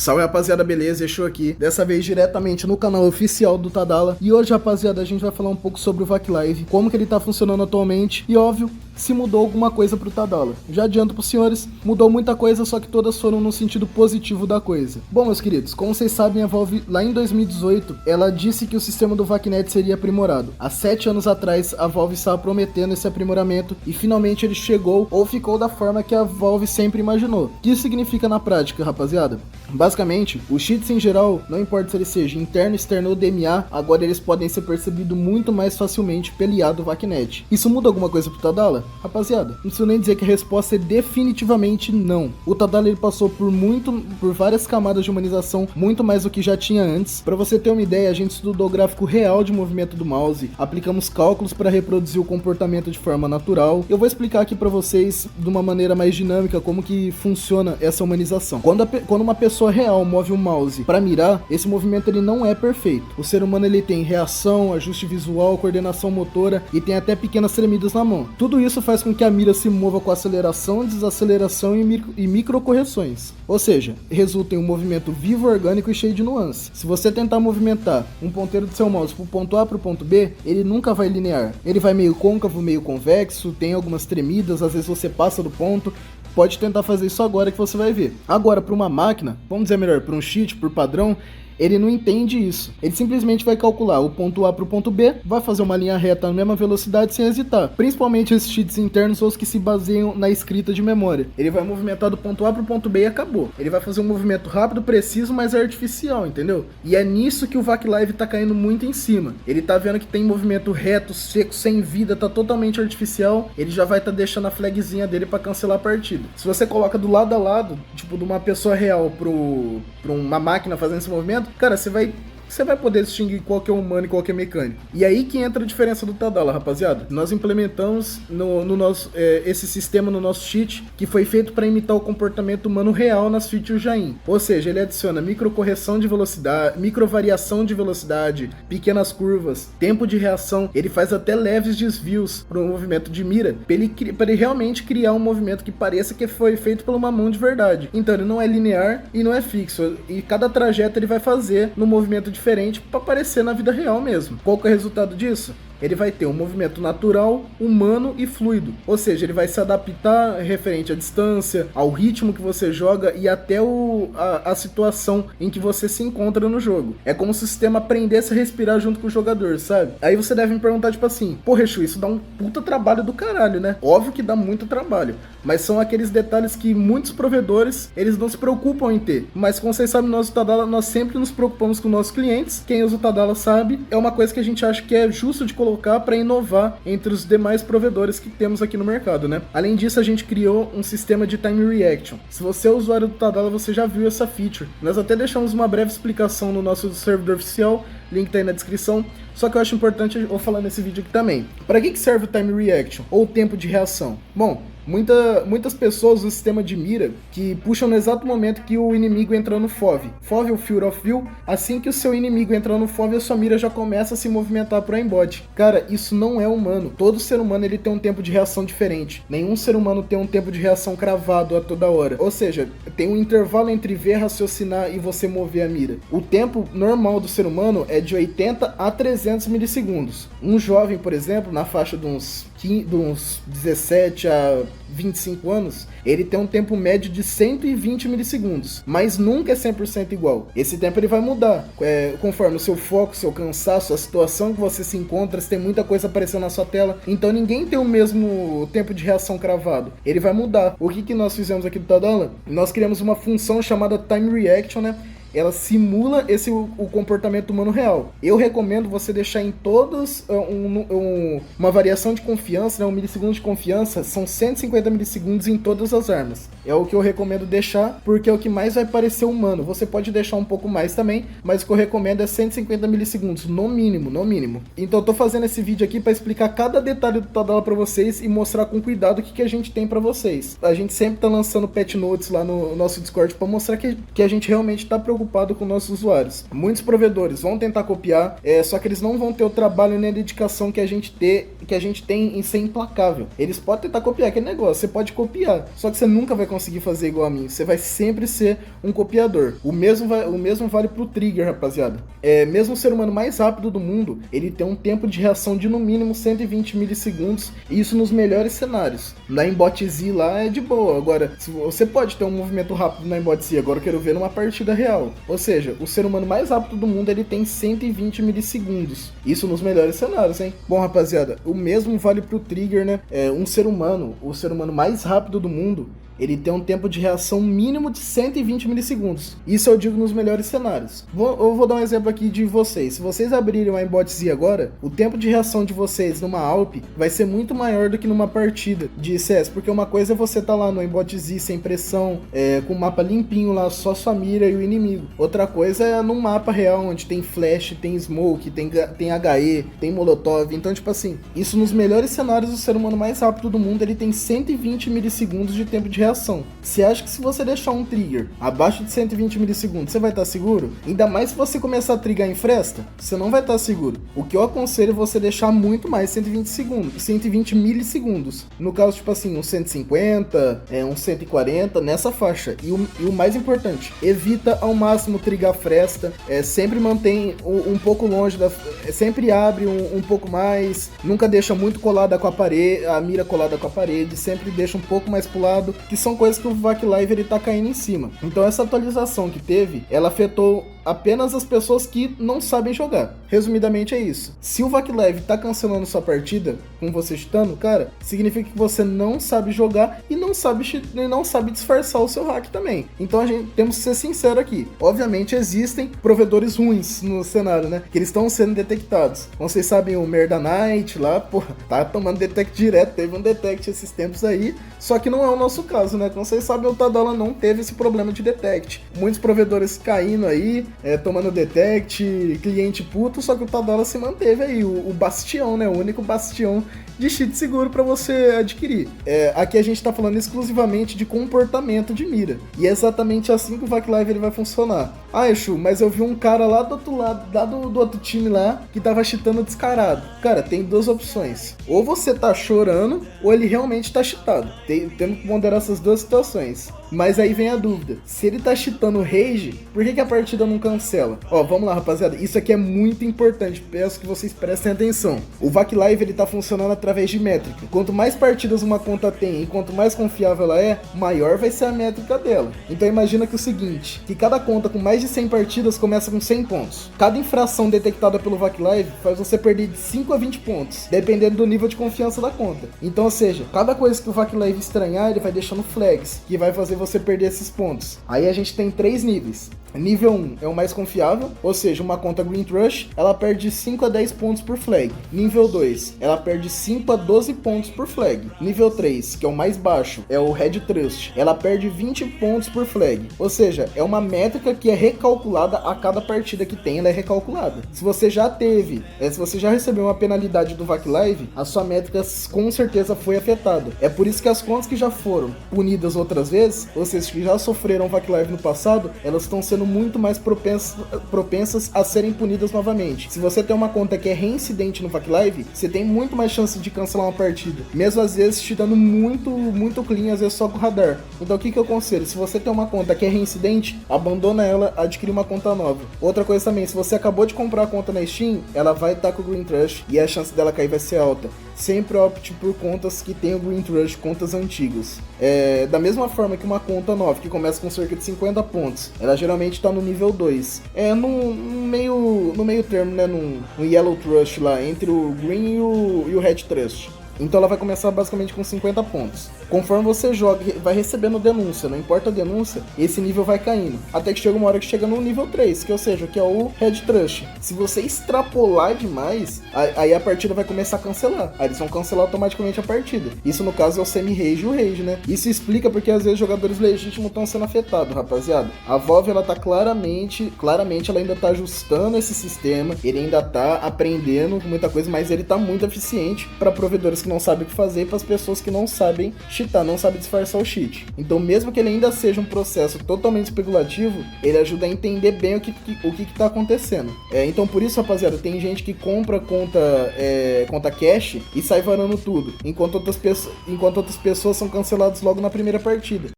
Salve rapaziada, beleza? Deixou aqui, dessa vez diretamente no canal oficial do Tadala. E hoje, rapaziada, a gente vai falar um pouco sobre o VAC Live, como que ele tá funcionando atualmente e, óbvio, se mudou alguma coisa pro Tadala. Já adianto pros senhores, mudou muita coisa, só que todas foram no sentido positivo da coisa. Bom, meus queridos, como vocês sabem, a Valve, lá em 2018, ela disse que o sistema do VACnet seria aprimorado. Há 7 anos atrás, a Valve estava prometendo esse aprimoramento e finalmente ele chegou ou ficou da forma que a Valve sempre imaginou. O que isso significa na prática, rapaziada? Basicamente, os cheats em geral, não importa se ele seja interno, externo ou DMA, agora eles podem ser percebidos muito mais facilmente pelo IA do VACnet. Isso muda alguma coisa pro Tadala? Rapaziada, não preciso nem dizer que a resposta é definitivamente não. O Tadala ele passou por várias camadas de humanização, muito mais do que já tinha antes. Para você ter uma ideia, a gente estudou o gráfico real de movimento do mouse, aplicamos cálculos para reproduzir o comportamento de forma natural. Eu vou explicar aqui para vocês de uma maneira mais dinâmica como que funciona essa humanização. Quando uma pessoa real move o mouse para mirar, esse movimento ele não é perfeito. O ser humano ele tem reação, ajuste visual, coordenação motora e tem até pequenas tremidas na mão. Tudo isso faz com que a mira se mova com aceleração, desaceleração e microcorreções. Ou seja, resulta em um movimento vivo, orgânico e cheio de nuances. Se você tentar movimentar um ponteiro do seu mouse pro ponto A pro ponto B, ele nunca vai linear. Ele vai meio côncavo, meio convexo, tem algumas tremidas, às vezes você passa do ponto. Pode tentar fazer isso agora que você vai ver. Agora, para uma máquina, vamos dizer melhor, para um cheat, por padrão, ele não entende isso. Ele simplesmente vai calcular o ponto A para o ponto B, vai fazer uma linha reta na mesma velocidade sem hesitar. Principalmente esses cheats internos ou os que se baseiam na escrita de memória. Ele vai movimentar do ponto A para o ponto B e acabou. Ele vai fazer um movimento rápido, preciso, mas artificial, entendeu? E é nisso que o VAC Live tá caindo muito em cima. Ele tá vendo que tem movimento reto, seco, sem vida, tá totalmente artificial. Ele já vai tá deixando a flagzinha dele para cancelar a partida. Se você coloca do lado a lado, tipo de uma pessoa real para uma máquina fazendo esse movimento, cara, você vai poder distinguir qual que é humano e qual que é mecânico. E aí que entra a diferença do Tadala, rapaziada. Nós implementamos esse sistema no nosso cheat, que foi feito para imitar o comportamento humano real nas features Jain. Ou seja, ele adiciona microcorreção de velocidade, microvariação de velocidade, pequenas curvas, tempo de reação. Ele faz até leves desvios para um movimento de mira, para ele realmente criar um movimento que pareça que foi feito por uma mão de verdade. Então ele não é linear e não é fixo. E cada trajeto ele vai fazer no movimento diferente para aparecer na vida real mesmo. Qual que é o resultado disso? Ele vai ter um movimento natural, humano e fluido. Ou seja, ele vai se adaptar referente à distância, ao ritmo que você joga e até a situação em que você se encontra no jogo. É como se o sistema aprendesse a respirar junto com o jogador, sabe? Aí você deve me perguntar, tipo assim, pô, Rechu, isso dá um puta trabalho do caralho, né? Óbvio que dá muito trabalho, mas são aqueles detalhes que muitos provedores, eles não se preocupam em ter. Mas como vocês sabem, nós do Tadala, nós sempre nos preocupamos com nossos clientes. Quem usa o Tadala sabe, é uma coisa que a gente acha que é justo de colocar para inovar entre os demais provedores que temos aqui no mercado, né? Além disso, a gente criou um sistema de time reaction. Se você é usuário do Tadala, você já viu essa feature. Nós até deixamos uma breve explicação no nosso servidor oficial, link tá aí na descrição. Só que eu acho importante eu falar nesse vídeo aqui também. Para que serve o time reaction ou o tempo de reação? Bom, muitas pessoas usam o sistema de mira que puxam no exato momento que o inimigo entra no FOV. FOV é o Field of View. Assim que o seu inimigo entra no FOV, a sua mira já começa a se movimentar pro aimbot. Cara, isso não é humano. Todo ser humano ele tem um tempo de reação diferente. Nenhum ser humano tem um tempo de reação cravado a toda hora. Ou seja, tem um intervalo entre ver, raciocinar e você mover a mira. O tempo normal do ser humano é de 80 a 300 milissegundos. Um jovem, por exemplo, na faixa de uns 17 a 25 anos, ele tem um tempo médio de 120 milissegundos, mas nunca é 100% igual. Esse tempo ele vai mudar conforme o seu foco, seu cansaço, a situação que você se encontra, se tem muita coisa aparecendo na sua tela. Então ninguém tem o mesmo tempo de reação cravado, ele vai mudar. O que nós fizemos aqui do Tadala? Nós criamos uma função chamada Time Reaction, né? Ela simula o comportamento humano real. Eu recomendo você deixar em todas uma variação de confiança, né? Um milissegundo de confiança, são 150 milissegundos em todas as armas. É o que eu recomendo deixar, porque é o que mais vai parecer humano. Você pode deixar um pouco mais também, mas o que eu recomendo é 150 milissegundos, no mínimo, no mínimo. Então eu tô fazendo esse vídeo aqui para explicar cada detalhe do Tadala para vocês e mostrar com cuidado o que a gente tem para vocês. A gente sempre tá lançando patch notes lá no nosso Discord para mostrar que a gente realmente tá preocupado preocupado com nossos usuários. Muitos provedores vão tentar copiar, só que eles não vão ter o trabalho nem a dedicação que a gente tem em ser implacável. Eles podem tentar copiar aquele negócio, você pode copiar, só que você nunca vai conseguir fazer igual a mim, você vai sempre ser um copiador. O mesmo vale pro trigger, rapaziada. Mesmo o ser humano mais rápido do mundo, ele tem um tempo de reação de no mínimo 120 milissegundos, e isso nos melhores cenários. Na Aimbot Z lá é de boa. Agora, se você pode ter um movimento rápido na Aimbot Z, agora eu quero ver numa partida real. Ou seja, o ser humano mais rápido do mundo, ele tem 120 milissegundos. Isso nos melhores cenários, hein? Bom, rapaziada, o mesmo vale pro trigger, né? O ser humano mais rápido do mundo, ele tem um tempo de reação mínimo de 120 milissegundos. Isso eu digo nos melhores cenários. Eu vou dar um exemplo aqui de vocês. Se vocês abrirem uma Aimbot Z agora, o tempo de reação de vocês numa Alp vai ser muito maior do que numa partida de CS. Porque uma coisa é você tá lá no Aimbot Z sem pressão, com o mapa limpinho lá, só sua mira e o inimigo. Outra coisa é num mapa real, onde tem flash, tem smoke, tem HE, tem molotov. Então, tipo assim, isso nos melhores cenários, o ser humano mais rápido do mundo, ele tem 120 milissegundos de tempo de reação. Você acha que se você deixar um trigger abaixo de 120 milissegundos, você vai estar seguro? Ainda mais se você começar a trigar em fresta, você não vai estar seguro. O que eu aconselho é você deixar muito mais 120 milissegundos. No caso, tipo assim, uns 150, uns 140, nessa faixa. E o mais importante, evita ao máximo trigar fresta, sempre mantém um pouco longe, sempre abre um pouco mais, nunca deixa muito colada com a parede, a mira colada com a parede, sempre deixa um pouco mais pro lado, que são coisas que o VacLive ele tá caindo em cima. Então essa atualização que teve, ela afetou apenas as pessoas que não sabem jogar. Resumidamente é isso. Se o VacLive tá cancelando sua partida com você chutando, cara, significa que você não sabe jogar e não sabe disfarçar o seu hack também. Então a gente temos que ser sincero aqui. Obviamente existem provedores ruins no cenário, né? Que eles estão sendo detectados. Vocês sabem o Merda Knight lá, porra, tá tomando detect direto, teve um detect esses tempos aí, só que não é o nosso caso, né? Como vocês sabem, o Tadala não teve esse problema de detect. Muitos provedores caindo aí, tomando detect, cliente puto, só que o Tadala se manteve aí, o bastião, né? O único bastião de cheat seguro para você adquirir. Aqui a gente tá falando exclusivamente de comportamento de mira. E é exatamente assim que o VacLive ele vai funcionar. Ah, Exu, mas eu vi um cara lá do outro lado, lá do outro time lá, que tava cheatando descarado. Cara, tem duas opções. Ou você tá chorando, ou ele realmente tá cheatado. Temos que ponderar essas duas situações. Mas aí vem a dúvida. Se ele tá cheatando rage, por que a partida não cancela? Ó, vamos lá, rapaziada. Isso aqui é muito importante. Peço que vocês prestem atenção. O VacLive ele tá funcionando através de métrica. Quanto mais partidas uma conta tem e quanto mais confiável ela é, maior vai ser a métrica dela. Então imagina que é o seguinte, que cada conta com mais de 100 partidas começa com 100 pontos. Cada infração detectada pelo VacLive faz você perder de 5 a 20 pontos, dependendo do nível de confiança da conta. Então, ou seja, cada coisa que o VacLive estranhar, ele vai deixando flags, que vai fazer você perder esses pontos. Aí a gente tem 3 níveis. Nível 1 é o mais confiável, ou seja, uma conta Green Trush, ela perde 5 a 10 pontos por flag. Nível 2, ela perde 5 a 12 pontos por flag. Nível 3, que é o mais baixo, é o Red Trust, ela perde 20 pontos por flag. Ou seja, é uma métrica que é recalculada a cada partida que tem, ela é recalculada. Se você já recebeu uma penalidade do VacLive, a sua métrica com certeza foi afetada. É por isso que as contas que já foram punidas outras vezes, ou seja, que já sofreram VacLive no passado, elas estão sendo muito mais propensas a serem punidas novamente. Se você tem uma conta que é reincidente no VacLive, você tem muito mais chance de cancelar uma partida, mesmo às vezes te dando muito clean, às vezes só com o radar. Então o que eu aconselho? Se você tem uma conta que é reincidente, abandona ela, adquire uma conta nova. Outra coisa também, se você acabou de comprar a conta na Steam, ela vai estar com o Green Trush e a chance dela cair vai ser alta. Sempre opte por contas que tem o Green Trush, contas antigas. Da mesma forma que uma conta nova, que começa com cerca de 50 pontos, ela geralmente está no nível 2. No meio termo, né? No Yellow Trush lá, entre o Green e o Red Trush. Então ela vai começar basicamente com 50 pontos. Conforme você joga, vai recebendo denúncia, não importa a denúncia, esse nível vai caindo. Até que chega uma hora que chega no nível 3, que é o Red Trust. Se você extrapolar demais, aí a partida vai começar a cancelar. Aí eles vão cancelar automaticamente a partida. Isso no caso é o semi-rage e o rage, né? Isso explica porque às vezes jogadores legítimos estão sendo afetados, rapaziada. A Valve, ela tá claramente ela ainda tá ajustando esse sistema, ele ainda tá aprendendo muita coisa, mas ele tá muito eficiente para provedores que que não sabem o que fazer e pras pessoas que não sabem cheatar, não sabem disfarçar o cheat. Então mesmo que ele ainda seja um processo totalmente especulativo, ele ajuda a entender bem o que tá acontecendo. Então por isso, rapaziada, tem gente que compra conta cash e sai varando tudo, enquanto outras pessoas são canceladas logo na primeira partida.